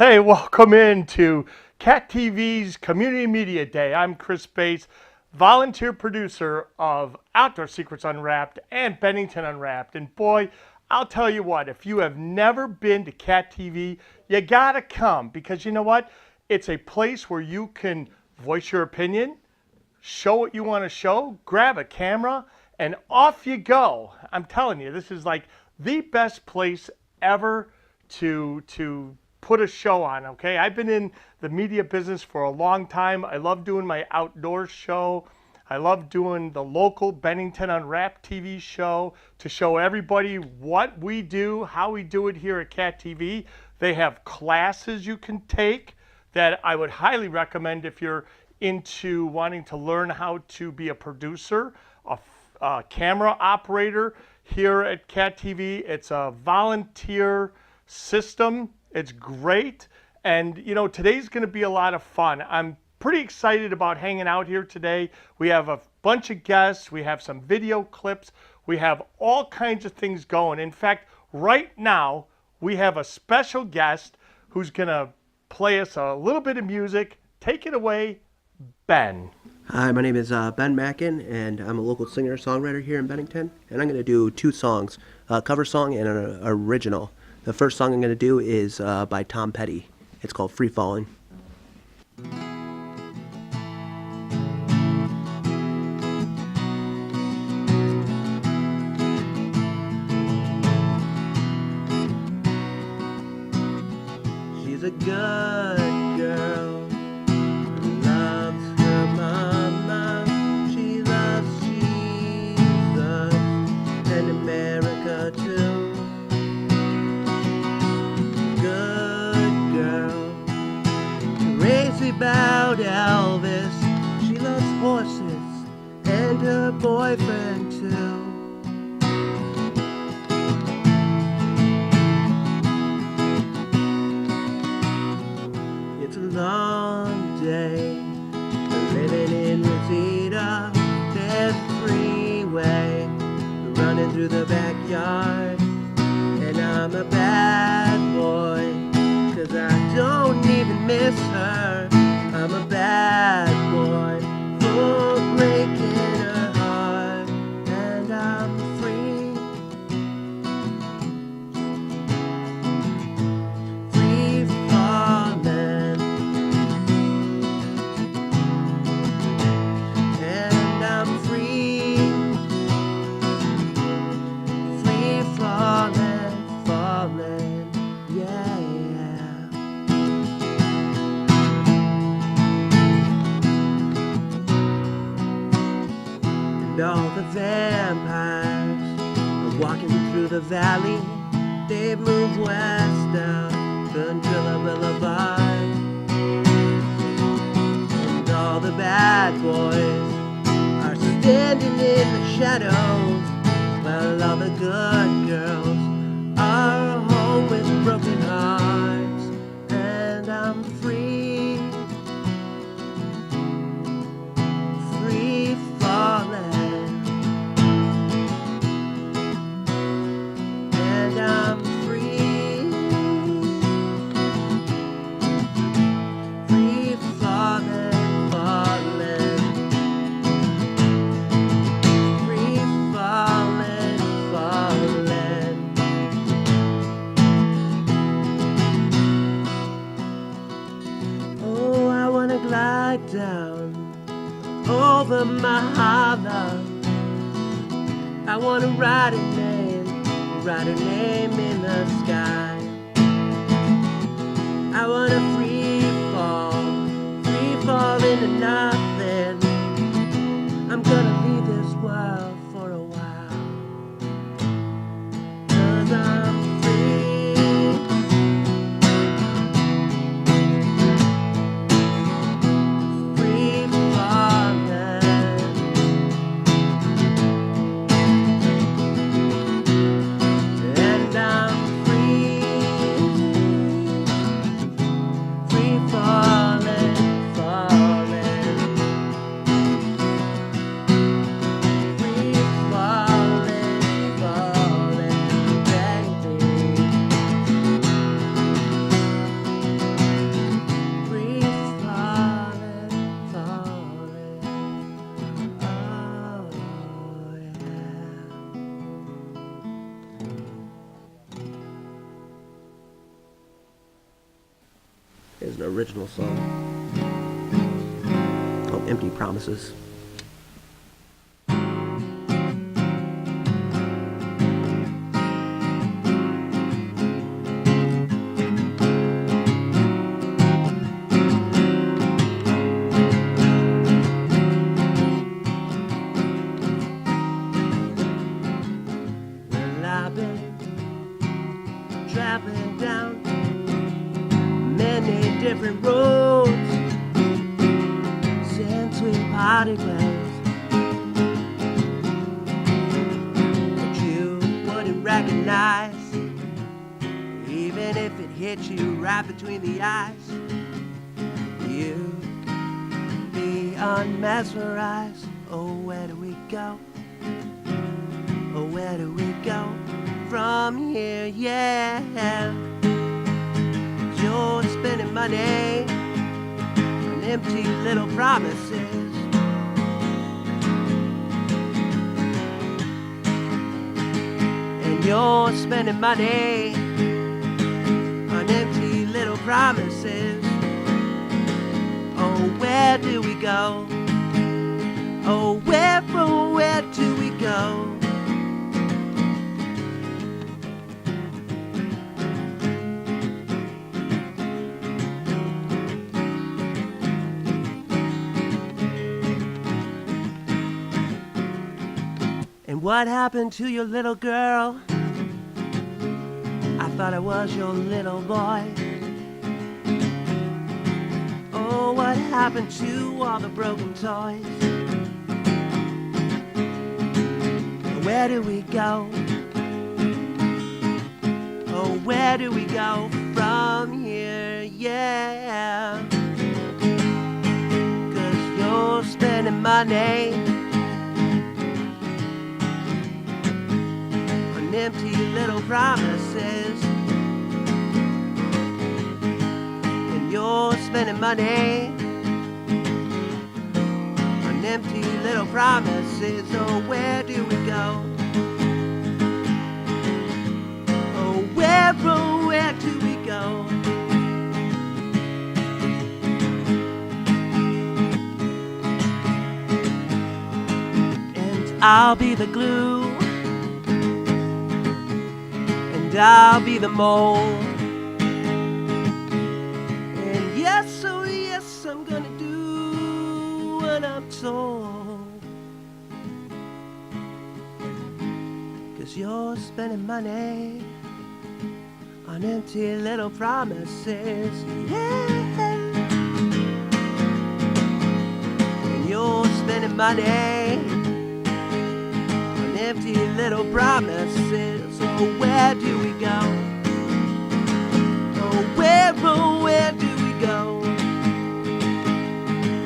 Hey, welcome into Cat TV's Community Media Day. I'm Chris Bates, volunteer producer of Outdoor Secrets Unwrapped and Bennington Unwrapped. And boy, I'll tell you what, if you have never been to Cat TV, you gotta come because you know what? It's a place where you can voice your opinion, show what you want to show, grab a camera, and off you go. I'm telling you, this is like the best place ever to put a show on, okay? I've been in the media business for a long time. I love doing my outdoor show. I love doing the local Bennington Unwrapped TV show to show everybody what we do, how we do it here at Cat TV. They have classes you can take that I would highly recommend if you're into wanting to learn how to be a producer, a camera operator here at Cat TV. It's a volunteer system. It's great. And you know, today's going to be a lot of fun. I'm pretty excited about hanging out here today. We have a bunch of guests. We have some video clips. We have all kinds of things going. In fact, right now, we have a special guest who's going to play us a little bit of music. Take it away, Ben. Hi, my name is Ben Mackin, and I'm a local singer-songwriter here in Bennington. And I'm going to do two songs, a cover song and an original. The first song I'm going to do is by Tom Petty. It's called Free Falling. She's a good girl who loves her mama. She loves Jesus and America too. Good girl, crazy about Elvis. She loves horses and her boyfriend too. It's a long day living in Reseda. There's a freeway running through the backyard. And I'm a bad boy, 'cause I don't even miss her. I'm a bad boy for breaking her heart. And I'm free, free falling. And I'm free, free falling, falling, yeah. And all the vampires are walking through the valley. They've moved west down Ventura Boulevard. And all the bad boys are standing in the shadows, while all the good girls are home with broken hearts. And I'm free, free falling. And I'm free, free falling, falling. Free falling, falling. Oh, I wanna glide down over my hollow. I wanna write her name in the sky. I wanna free fall into nothing. I'm gonna leave this world for a while, 'cause I'm free, free falling. And I'm free, free falling, falling. is an original song called Empty Promises. Well, I've been traveling down many different roads since we parted ways, but you wouldn't recognize, even if it hit you right between the eyes. You'd be unmesmerized. Oh, where do we go? Oh, where do we go from here? Yeah, you're spending money on empty little promises, and you're spending money on empty little promises. Oh, where do we go? Oh, where do we go? And what happened to your little girl? I thought I was your little boy. Oh, what happened to all the broken toys? Where do we go? Oh, where do we go from here? Yeah, 'cause you're spending money on empty little promises, and you're spending money on empty little promises. Oh, where do we go? Oh, where do we go? And I'll be the glue, and I'll be the mold, and yes, oh yes, I'm gonna do what I'm told. 'Cause you're spending money on empty little promises, yeah. And you're spending money on empty little promises. Oh, where do we go? Oh, where do we go?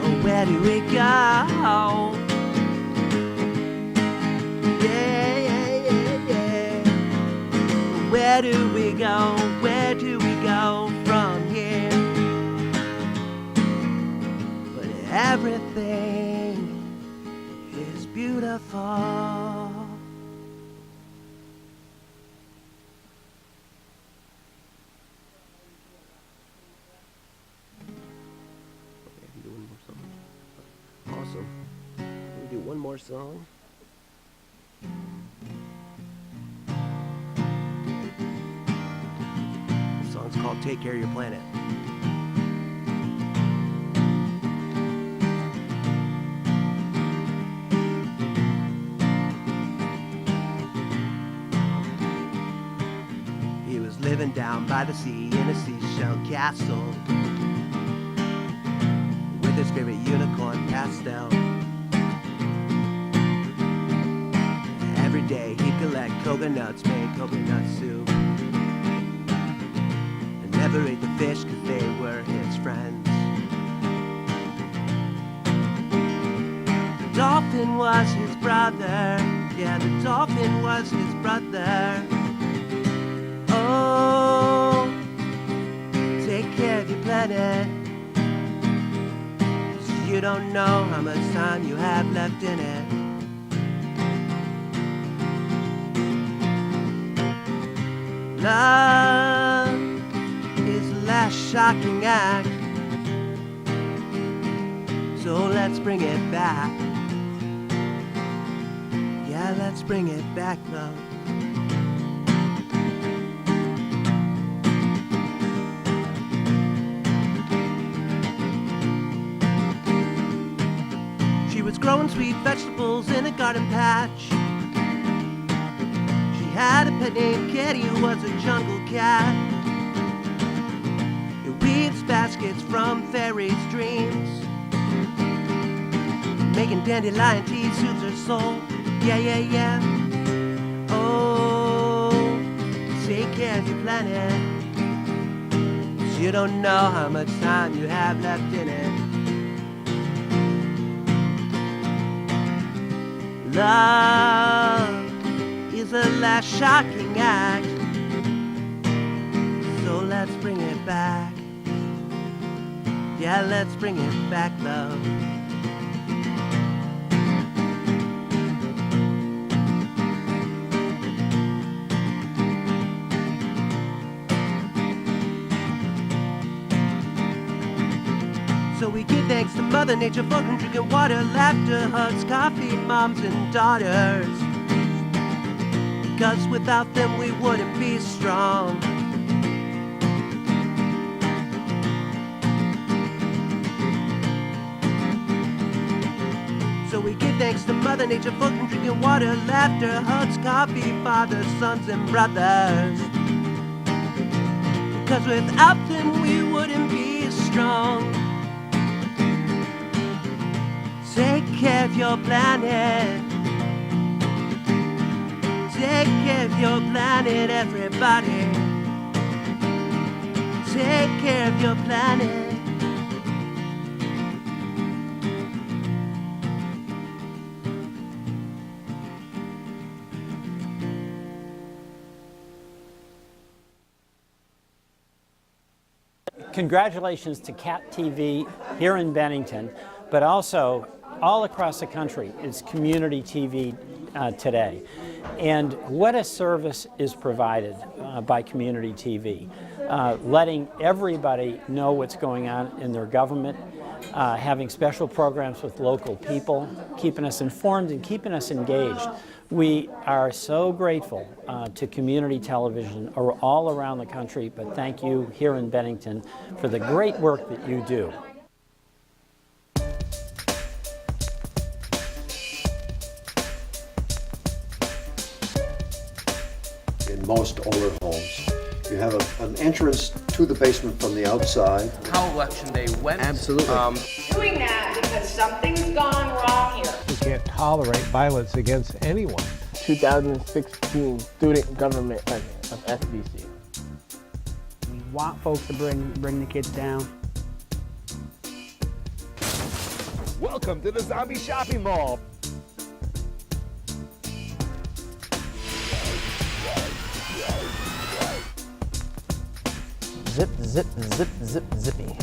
Oh, where do we go? Where do we go? Where do we go from here? But everything is beautiful. Awesome. We do one more song. The song's called Take Care of Your Planet. He was living down by the sea in a seashell castle with his favorite unicorn pastel. Every day he'd collect coconuts, make coconut soup, and never ate the fish 'cause they were his friends. The dolphin was his brother, yeah, the dolphin was his brother. Oh, take care of your planet, 'cause you don't know how much time you have left in it. Love is the last shocking act So let's bring it back. Yeah, let's bring it back, love. She was growing sweet vegetables in a garden patch. She had a pet named Kitty who was a jungle cat. It weaves baskets from fairies' dreams, making dandelion tea soothes her soul. Yeah, yeah, yeah. Oh, take care of your planet, 'cause you don't know how much time you have left in it. Love is a last shocking act, so let's bring it back. Yeah, let's bring it back, love. So we give thanks to Mother Nature for drinking water, laughter, hugs, coffee, moms and daughters. Because without them we wouldn't be strong. So we give thanks to Mother Nature for drinking water, laughter, hugs, coffee, fathers, sons and brothers. Because without them we wouldn't be strong. Take care of your planet. Take care of your planet, everybody. Take care of your planet. Congratulations to CAT TV here in Bennington, but also all across the country. It's community TV today. And what a service is provided by community TV, letting everybody know what's going on in their government, having special programs with local people, keeping us informed and keeping us engaged. We are so grateful to community television all around the country, but thank you here in Bennington for the great work that you do. In most older homes, you have an entrance to the basement from the outside. How election day went. Absolutely. Doing that because something's gone wrong here. We can't tolerate violence against anyone. 2016 student government president of SBC. We want folks to bring the kids down. Welcome to the Zombie Shopping Mall. Zip, zip, zip, zip, zippy.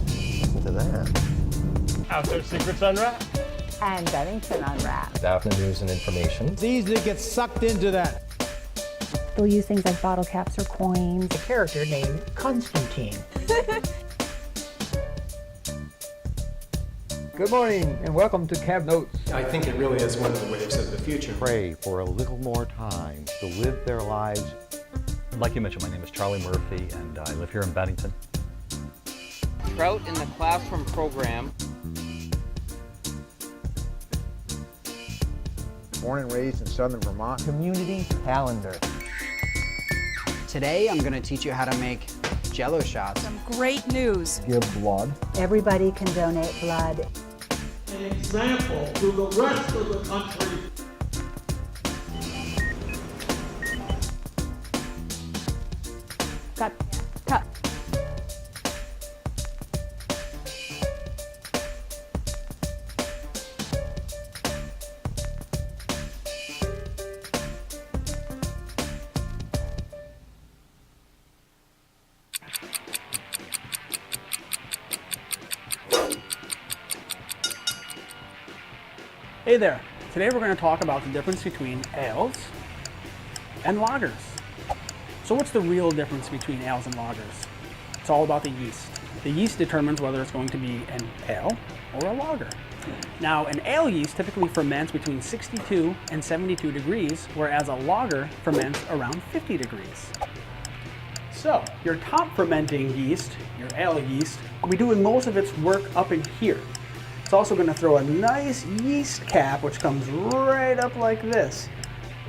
Listen to that. Outdoor Secrets Unwrapped. And Bennington Unwrapped. Daphne News and Information. It's easy to get sucked into that. They'll use things like bottle caps or coins. A character named Constantine. Good morning and welcome to Cab Notes. I think it really is one of the waves of the future. Pray for a little more time to live their lives. Like you mentioned, my name is Charlie Murphy and I live here in Bennington. Trout in the Classroom program. Born and raised in southern Vermont. Community calendar. Today I'm going to teach you how to make Jell-O shots. Some great news. Give blood. Everybody can donate blood. An example to the rest of the country. Cut. Cut. Hey there. Today we're going to talk about the difference between ales and lagers. So what's the real difference between ales and lagers? It's all about the yeast. The yeast determines whether it's going to be an ale or a lager. Now, an ale yeast typically ferments between 62 and 72 degrees, whereas a lager ferments around 50 degrees. So, your top fermenting yeast, your ale yeast, will be doing most of its work up in here. It's also going to throw a nice yeast cap, which comes right up like this.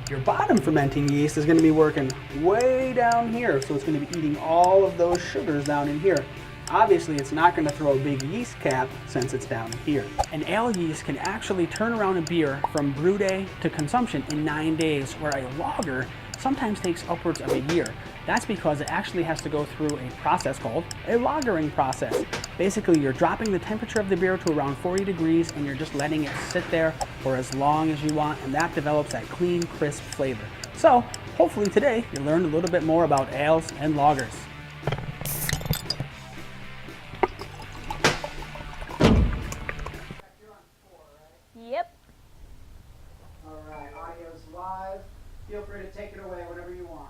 Your bottom fermenting yeast is going to be working way down here, so it's going to be eating all of those sugars down in here. Obviously, it's not going to throw a big yeast cap since it's down here. An ale yeast can actually turn around a beer from brew day to consumption in 9 days, where a lager sometimes takes upwards of a year. That's because it actually has to go through a process called a lagering process. Basically, you're dropping the temperature of the beer to around 40 degrees and you're just letting it sit there for as long as you want, and that develops that clean, crisp flavor. So, hopefully today you learned a little bit more about ales and lagers. Yep. All right, audio's live. Feel free to take it away whenever you want.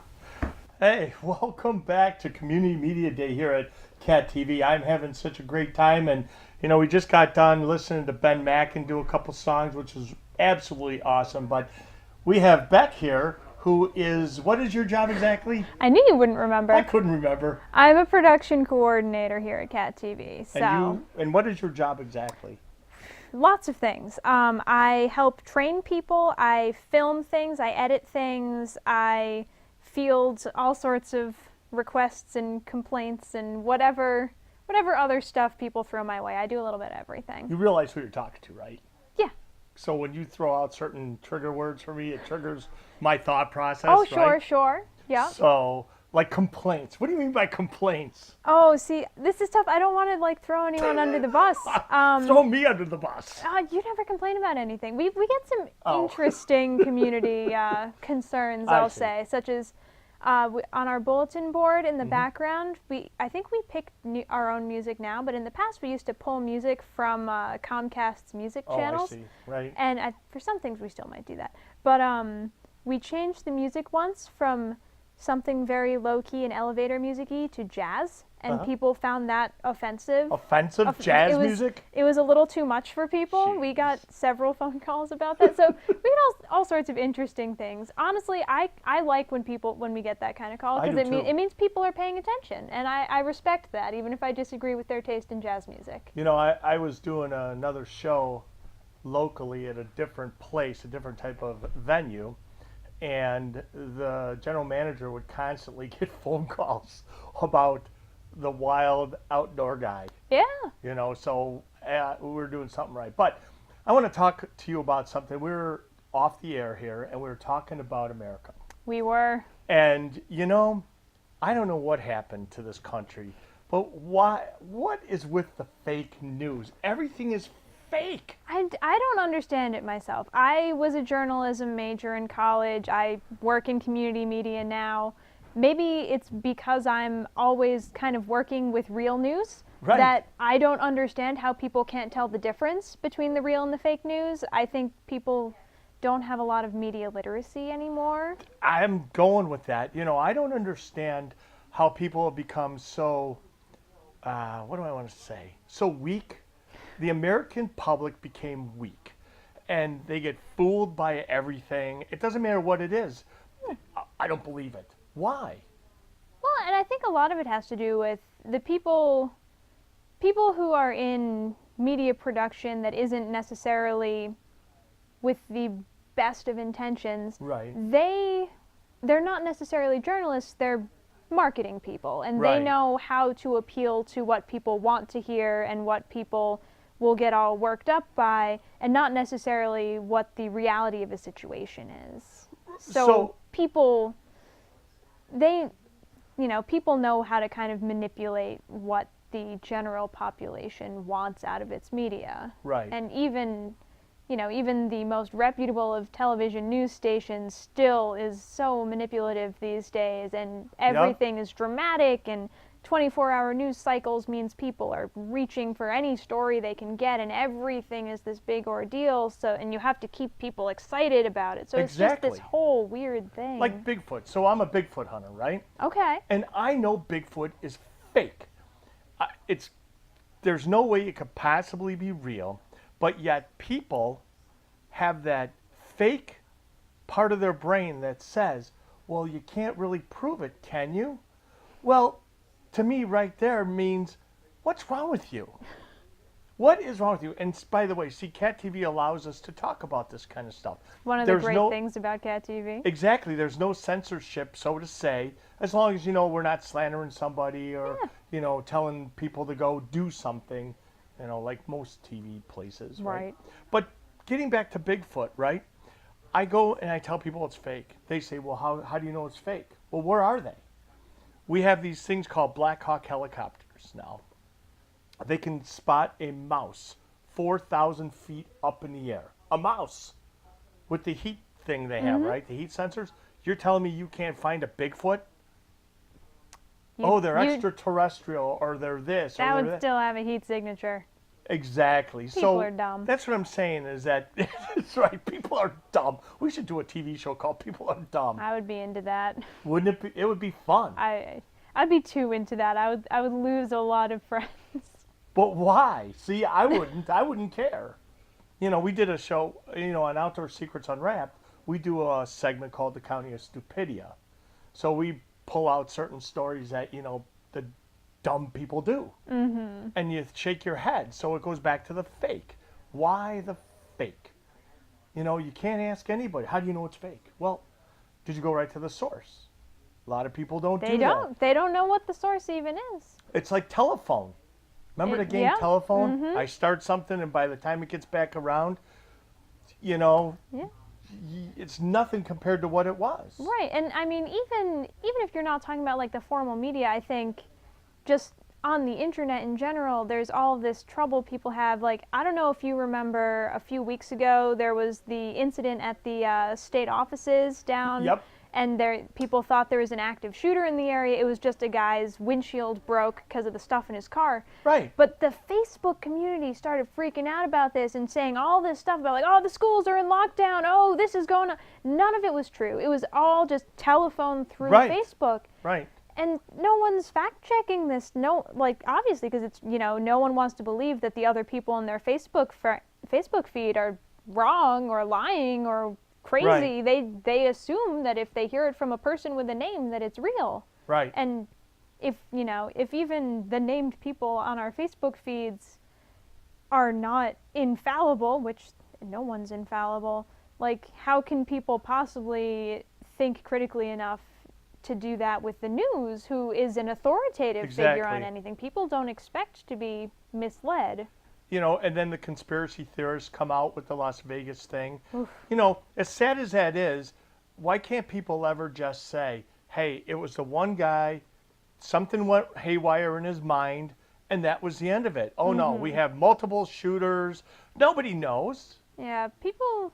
Hey, welcome back to Community Media Day here at Cat TV. I'm having such a great time, and we just got done listening to Ben Mackin do a couple songs, which is absolutely awesome. But we have Beck here, who is, what is your job exactly? I knew you wouldn't remember. I couldn't remember. I'm a production coordinator here at Cat TV. So And what is your job exactly? lots of things. I help train people. I film things. I edit things. I field all sorts of requests and complaints and whatever other stuff people throw my way. I do a little bit of everything. You realize who you're talking to, right? Yeah. So when you throw out certain trigger words for me, it triggers my thought process, Oh, sure, right? sure. Yeah. So, like complaints. What do you mean by complaints? Oh, see, this is tough. I don't want to throw anyone under the bus. Throw me under the bus. You never complain about anything. We get some Oh. interesting community concerns, I I'll see. say, such as on our bulletin board in the background. I think we pick our own music now, but in the past we used to pull music from Comcast's music channels. Oh, I see. Right. And for some things we still might do that. But we changed the music once from something very low-key and elevator music-y to jazz, and people found that offensive. Offensive jazz music? It was a little too much for people. We got several phone calls about that. So we get all sorts of interesting things. Honestly, I like when we get that kind of call, I because do too. it means people are paying attention, and I respect that, even if I disagree with their taste in jazz music. I was doing another show locally at a different place, a different type of venue, and the general manager would constantly get phone calls about the wild outdoor guy. Yeah. So we were doing something right. But I want to talk to you about something. We were off the air here, and we were talking about America. We were. And, I don't know what happened to this country, but what is with the fake news? Everything is fake. I don't understand it myself. I was a journalism major in college. I work in community media now. Maybe it's because I'm always kind of working with real news that I don't understand how people can't tell the difference between the real and the fake news. I think people don't have a lot of media literacy anymore. I'm going with that. I don't understand how people have become so, what do I want to say? So weak. The American public became weak, and they get fooled by everything. It doesn't matter what it is. I don't believe it. Why? Well, and I think a lot of it has to do with the people who are in media production that isn't necessarily with the best of intentions. Right. They're not necessarily journalists, they're marketing people, and they know how to appeal to what people want to hear and what people will get all worked up by, and not necessarily what the reality of a situation is. So people people know how to kind of manipulate what the general population wants out of its media. Right. And even the most reputable of television news stations still is so manipulative these days, and everything is dramatic, and 24-hour news cycles means people are reaching for any story they can get, and everything is this big ordeal, and you have to keep people excited about it. So it's just this whole weird thing. Like Bigfoot. So I'm a Bigfoot hunter, right? Okay. And I know Bigfoot is fake. It's there's no way it could possibly be real, but yet people have that fake part of their brain that says, well, you can't really prove it, can you? Well, to me right there means, what's wrong with you? What is wrong with you? And by the way, see, Cat TV allows us to talk about this kind of stuff. One of the great things about Cat TV. Exactly. There's no censorship, so to say, as long as, we're not slandering somebody or, telling people to go do something, like most TV places, right? But getting back to Bigfoot, right? I go and I tell people it's fake. They say, well, how do you know it's fake? Well, where are they? We have these things called Black Hawk helicopters now. They can spot a mouse 4,000 feet up in the air. A mouse with the heat thing they have, right? The heat sensors. You're telling me you can't find a Bigfoot? They're extraterrestrial, or they're this. That would still have a heat signature. Exactly. People are dumb. That's what I'm saying is that, that's right, people are dumb. We should do a TV show called People Are Dumb. I would be into that. Wouldn't it be? It would be fun. I'd be too into that. I would lose a lot of friends. But why? See, I wouldn't care. We did a show, on Outdoor Secrets Unwrapped, we do a segment called The County of Stupidia. So we pull out certain stories that, the dumb people do. Mm-hmm. And you shake your head. So it goes back to the fake. Why the fake? You can't ask anybody, how do you know it's fake? Well, did you go right to the source? A lot of people don't do that. They don't know what the source even is. It's like telephone. Remember the game Telephone? Mm-hmm. I start something, and by the time it gets back around, it's nothing compared to what it was. Right, and I mean, even if you're not talking about like the formal media, I think just on the internet in general, there's all of this trouble people have. Like, I don't know if you remember a few weeks ago, there was the incident at the state offices down. Yep. And people thought there was an active shooter in the area. It was just a guy's windshield broke because of the stuff in his car. Right. But the Facebook community started freaking out about this and saying all this stuff about, like, oh, the schools are in lockdown. Oh, this is going on. None of it was true. It was all just telephone through Facebook. Right. And no one's fact-checking this. No, like, obviously, because it's, no one wants to believe that the other people in their Facebook feed are wrong or lying or crazy. Right. They assume that if they hear it from a person with a name that it's real. Right. And if even the named people on our Facebook feeds are not infallible, which no one's infallible, like, how can people possibly think critically enough to do that with the news, who is an authoritative figure on anything? People don't expect to be misled. And then the conspiracy theorists come out with the Las Vegas thing. Oof. As sad as that is, why can't people ever just say, hey, it was the one guy, something went haywire in his mind, and that was the end of it? Oh, no, we have multiple shooters. Nobody knows. Yeah, people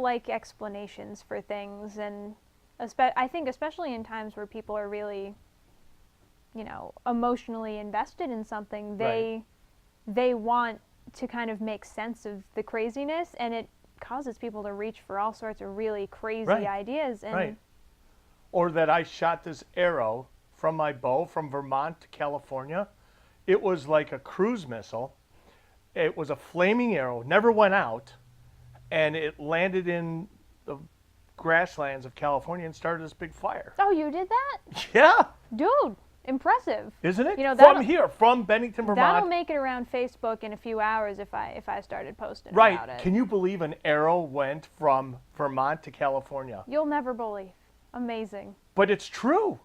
like explanations for things, and I think especially in times where people are really, emotionally invested in something, they want to kind of make sense of the craziness, and it causes people to reach for all sorts of really crazy ideas. And Or that I shot this arrow from my bow from Vermont to California. It was like a cruise missile. It was a flaming arrow, never went out, and it landed in the grasslands of California and started this big fire. Oh, you did that? Yeah. Dude. Impressive, isn't it? From from Bennington, Vermont. That'll make it around Facebook in a few hours if I started posting about it. Can you believe an arrow went from Vermont to California? You'll never believe. Amazing. But it's true.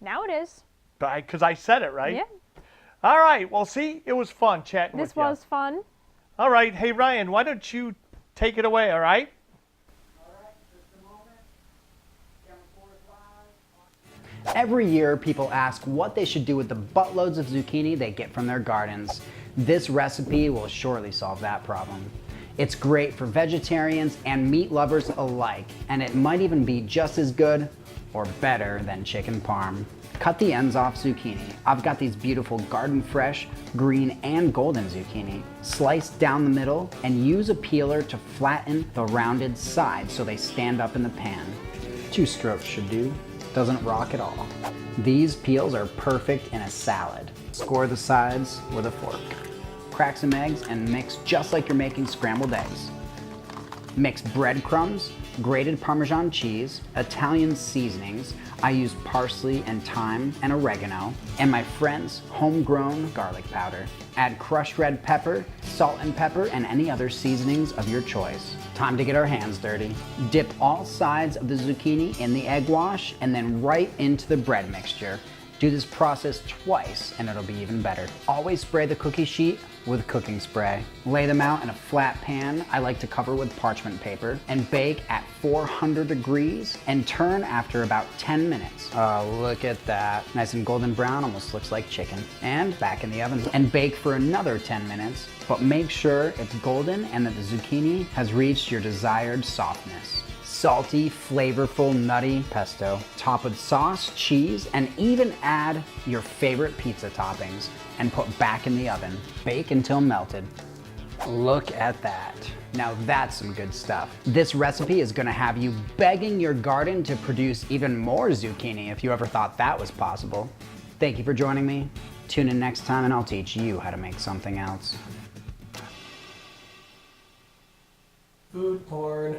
Now it is. Because I said it, right? Yeah. All right. Well, see, it was fun chatting with you. This was fun. All right. Hey, Ryan, why don't you take it away? All right. Every year, people ask what they should do with the buttloads of zucchini they get from their gardens. This recipe will surely solve that problem. It's great for vegetarians and meat lovers alike, and it might even be just as good or better than chicken parm. Cut the ends off zucchini. I've got these beautiful garden fresh, green, and golden zucchini. Slice down the middle and use a peeler to flatten the rounded sides so they stand up in the pan. 2 strokes should do. Doesn't rock at all. These peels are perfect in a salad. Score the sides with a fork. Crack some eggs and mix just like you're making scrambled eggs. Mix breadcrumbs, grated Parmesan cheese, Italian seasonings. I use parsley and thyme and oregano, and my friend's homegrown garlic powder. Add crushed red pepper, salt and pepper, and any other seasonings of your choice. Time to get our hands dirty. Dip all sides of the zucchini in the egg wash and then right into the bread mixture. Do this process twice and it'll be even better. Always spray the cookie sheet with cooking spray. Lay them out in a flat pan. I like to cover with parchment paper and bake at 400 degrees and turn after about 10 minutes. Oh, look at that. Nice and golden brown, almost looks like chicken. And back in the oven and bake for another 10 minutes, but make sure it's golden and that the zucchini has reached your desired softness. Salty, flavorful, nutty pesto. Top with sauce, cheese, and even add your favorite pizza toppings and put back in the oven. Bake until melted. Look at that. Now that's some good stuff. This recipe is gonna have you begging your garden to produce even more zucchini if you ever thought that was possible. Thank you for joining me. Tune in next time and I'll teach you how to make something else. Food porn.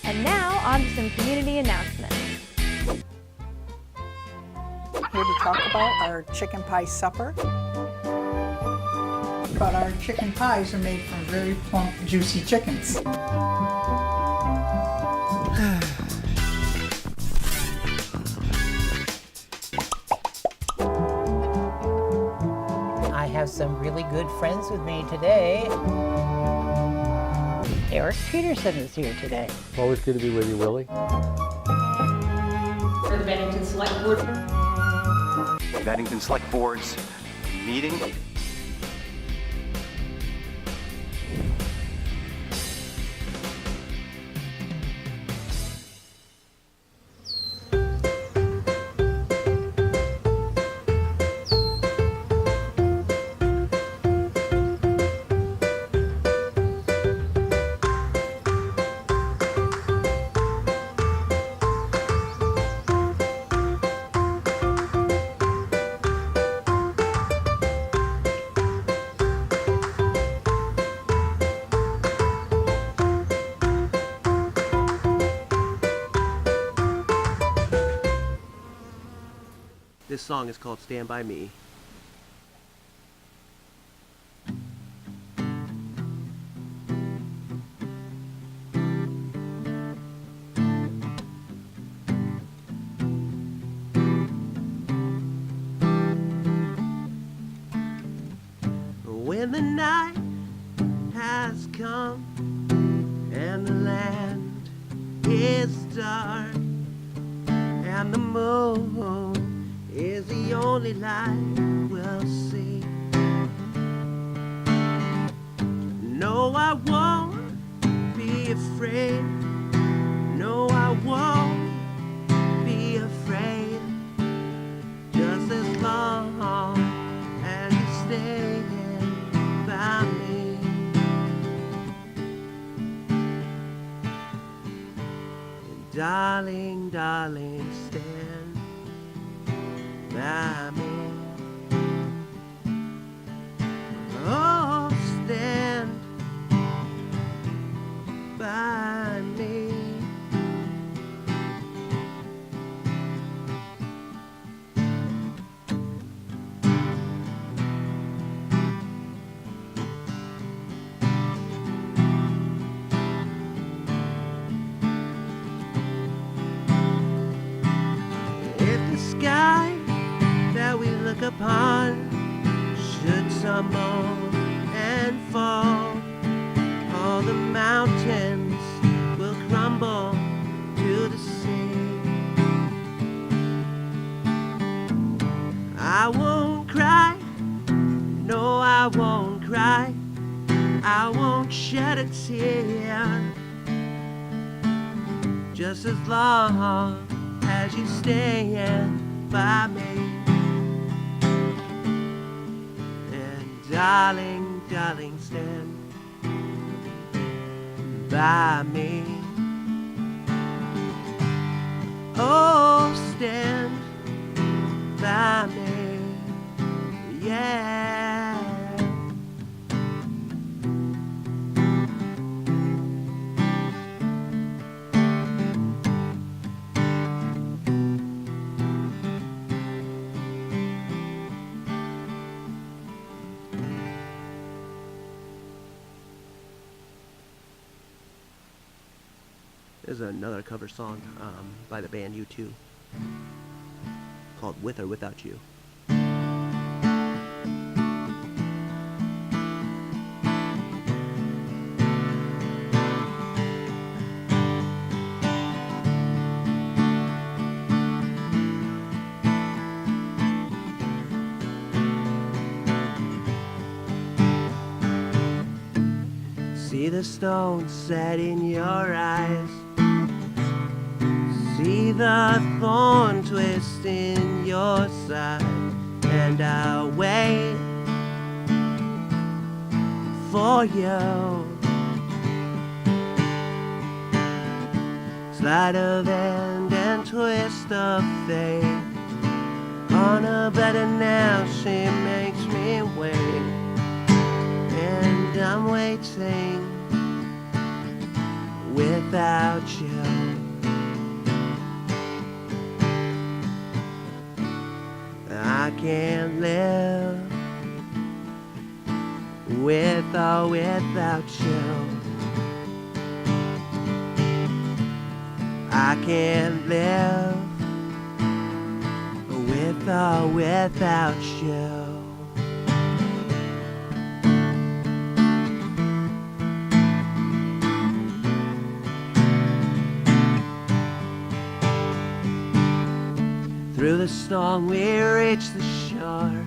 And now, on to some community announcements. Here to talk about our chicken pie supper. But our chicken pies are made from very plump, juicy chickens. I have some really good friends with me today. Eric Peterson is here today. Always good to be with you, Willie. For the Bennington Select Board. Bennington Select Board's meeting. This song is called Stand By Me. When the night has come and the land is dark and the moon is the only light we'll see. No, I won't be afraid. No, I won't be afraid. Just as long as you stand by me. And darling, darling, stand by me. Oh, stand by me. If the sky that we look upon should tumble and fall, all the mountains will crumble to the sea. I won't cry, no, I won't cry. I won't shed a tear. Just as long as you stand by me. And darling, darling, stand by me. Oh, stand by me, yeah. There's another cover song by the band U2 called With or Without You. See the stone set in your eyes. See the thorn twist in your side. And I'll wait for you. Sleight of hand and twist of fate. On her better now, she makes me wait. And I'm waiting without you. I can't live with or without you. I can't live with or without you. Through the storm we reached the shore.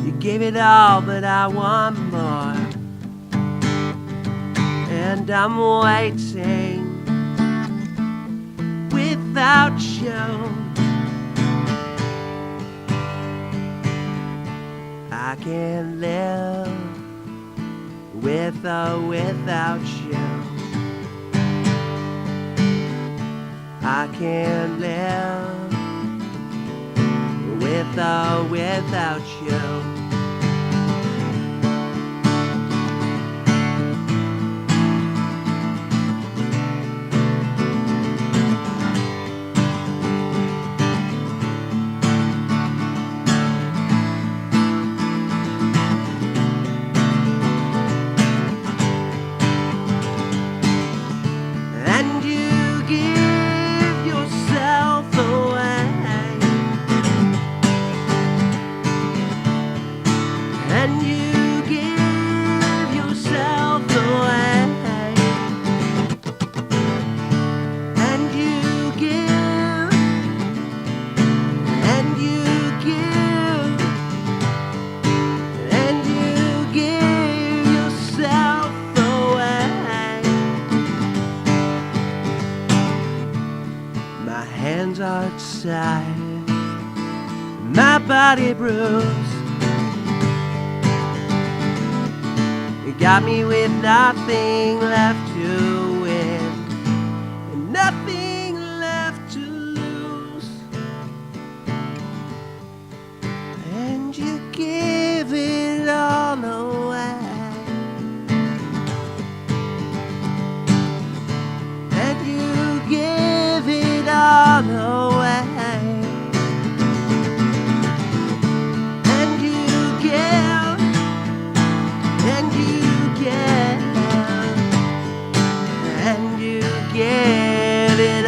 You gave it all, but I want more. And I'm waiting without you. I can't live with or without you. I can't live with or without you. Outside, my body bruised. You got me with nothing left to win and nothing left to lose. And you give it all away. And you give it all away. Get it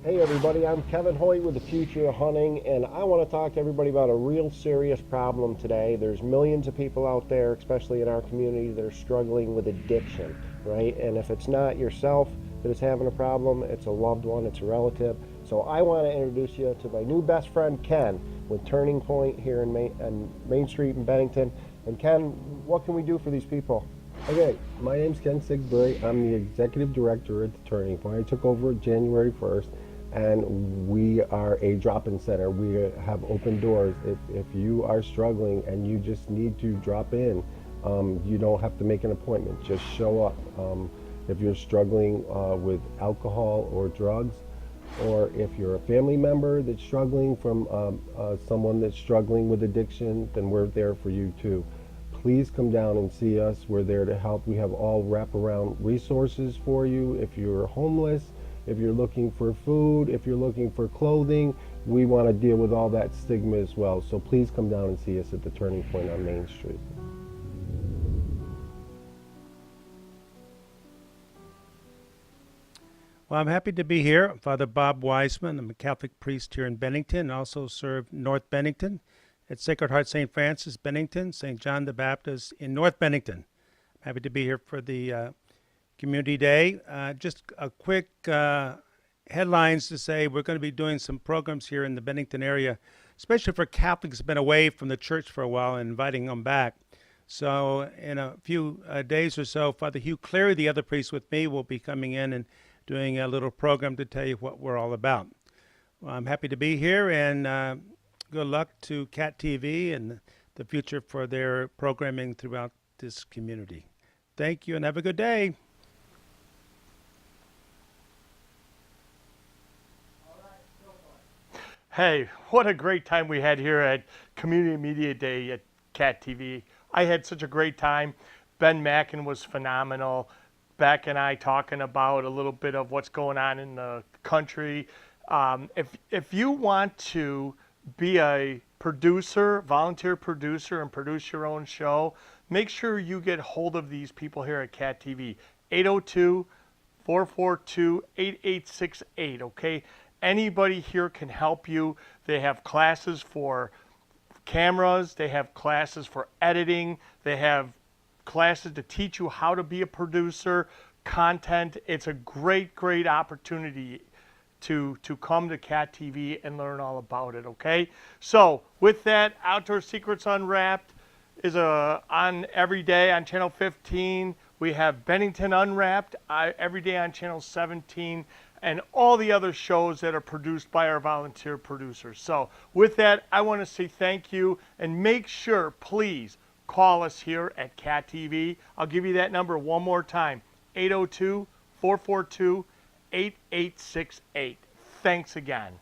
Hey everybody, I'm Kevin Hoyt with the Future of Hunting, and I want to talk to everybody about a real serious problem today. There's millions of people out there, especially in our community, that are struggling with addiction, right? And if it's not yourself that is having a problem, it's a loved one, it's a relative. So I want to introduce you to my new best friend, Ken, with Turning Point here in Main Street in Bennington. And Ken, what can we do for these people? Okay, my name's Ken Sigsbury. I'm the Executive Director at the Turning Point. I took over January 1st. And we are a drop-in center. We have open doors. If you are struggling and you just need to drop in, you don't have to make an appointment. Just show up. If you're struggling with alcohol or drugs, or if you're a family member that's struggling from someone that's struggling with addiction, then we're there for you too. Please come down and see us. We're there to help. We have all wraparound resources for you. If you're homeless, if you're looking for food, if you're looking for clothing, we want to deal with all that stigma as well. So please come down and see us at the Turning Point on Main Street. Well, I'm happy to be here. I'm Father Bob Wiseman. I'm a Catholic priest here in Bennington, and also serve North Bennington at Sacred Heart St. Francis, Bennington, St. John the Baptist in North Bennington. I'm happy to be here for the Community Day. Just a quick headlines to say we're going to be doing some programs here in the Bennington area, especially for Catholics who've been away from the church for a while and inviting them back. So in a few days or so, Father Hugh Cleary, the other priest with me, will be coming in and doing a little program to tell you what we're all about. Well, I'm happy to be here, and good luck to Cat TV and the future for their programming throughout this community. Thank you and have a good day. Hey, what a great time we had here at Community Media Day at Cat TV. I had such a great time. Ben Mackin was phenomenal. Beck and I talking about a little bit of what's going on in the country. If you want to be a producer, volunteer producer, and produce your own show, make sure you get hold of these people here at Cat TV. 802-442-8868, okay? Anybody here can help you. They have classes for cameras. They have classes for editing. They have classes to teach you how to be a producer, content. It's a great, great opportunity to come to Cat TV and learn all about it, okay? So with that, Outdoor Secrets Unwrapped is on every day on Channel 15. We have Bennington Unwrapped every day on Channel 17. And all the other shows that are produced by our volunteer producers. So with that, I want to say thank you, and make sure, please, call us here at Cat TV. I'll give you that number one more time, 802-442-8868. Thanks again.